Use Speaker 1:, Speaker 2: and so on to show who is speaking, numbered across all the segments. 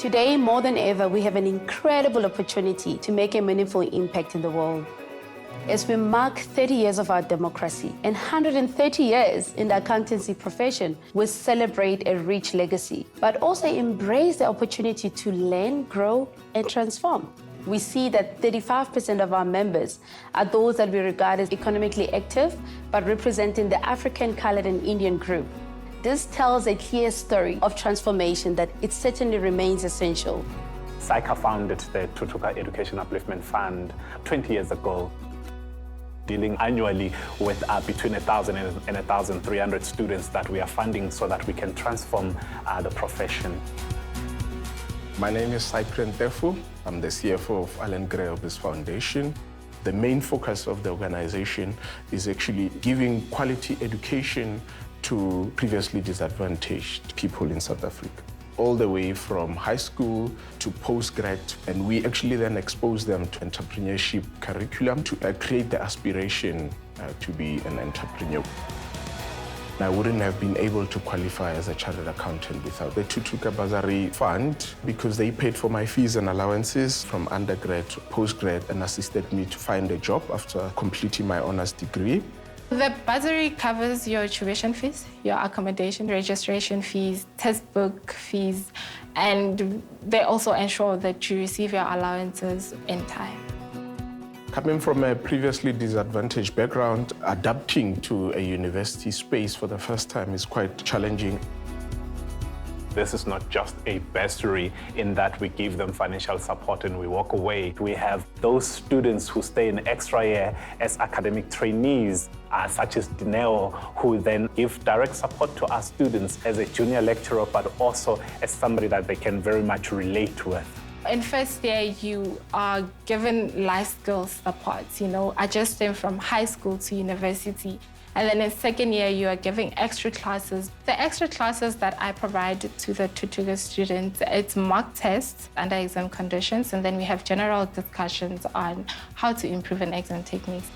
Speaker 1: Today, more than ever, we have an incredible opportunity to make a meaningful impact in the world. As we mark 30 years of our democracy and 130 years in the accountancy profession, we celebrate a rich legacy, but also embrace the opportunity to learn, grow, and transform. We see that 35% of our members are those that we regard as economically active, but representing the African, colored, and Indian group. This tells a clear story of transformation that it certainly remains essential.
Speaker 2: SAICA founded the Thuthuka Education Upliftment Fund 20 years ago, dealing annually with between 1,000 and 1,300 students that we are funding so that we can transform the profession.
Speaker 3: My name is SAICA Thuthuka. I'm the CFO of Allen Gray Obis Foundation. The main focus of the organization is actually giving quality education to previously disadvantaged people in South Africa, all the way from high school to postgrad. And we actually then expose them to entrepreneurship curriculum to create the aspiration to be an entrepreneur. I wouldn't have been able to qualify as a chartered accountant without the Thuthuka Bursary Fund, because they paid for my fees and allowances from undergrad to postgrad and assisted me to find a job after completing my honors degree.
Speaker 4: The bursary covers your tuition fees, your accommodation, registration fees, textbook fees, and they also ensure that you receive your allowances in time.
Speaker 3: Coming from a previously disadvantaged background, adapting to a university space for the first time is quite challenging.
Speaker 2: This is not just a bursary in that we give them financial support and we walk away. We have those students who stay an extra year as academic trainees, such as Dineo, who then give direct support to our students as a junior lecturer, but also as somebody that they can very much relate with.
Speaker 4: In first year, you are given life skills support, adjusting from high school to university. And then in second year, you are giving extra classes. The extra classes that I provide to the Thuthuka students, it's mock tests under exam conditions, and then we have general discussions on how to improve an exam techniques.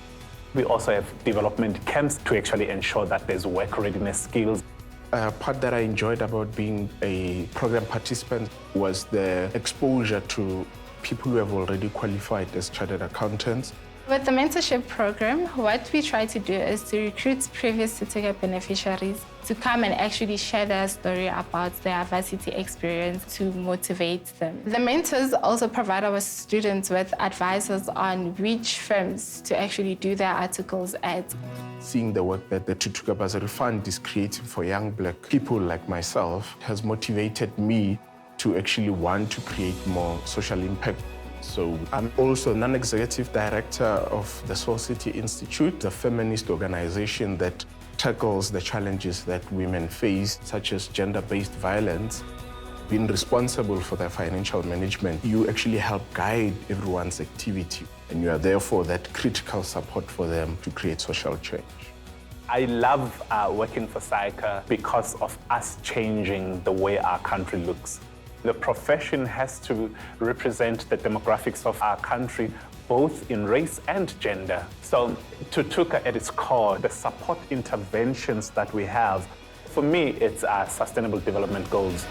Speaker 2: We also have development camps to actually ensure that there's work readiness skills.
Speaker 3: A part that I enjoyed about being a program participant was the exposure to people who have already qualified as chartered accountants.
Speaker 4: With the mentorship program, what we try to do is to recruit previous Thuthuka beneficiaries to come and actually share their story about their varsity experience to motivate them. The mentors also provide our students with advices on which firms to actually do their articles at.
Speaker 3: Seeing the work that the Thuthuka Bursary Fund is creating for young Black people like myself has motivated me to actually want to create more social impact. So I'm also non-executive director of the Soul City Institute, a feminist organization that tackles the challenges that women face, such as gender-based violence. Being responsible for their financial management, you actually help guide everyone's activity, and you are therefore that critical support for them to create social change.
Speaker 2: I love working for SAICA because of us changing the way our country looks. The profession has to represent the demographics of our country, both in race and gender. So Thuthuka at its core, the support interventions that we have, for me, it's our sustainable development goals.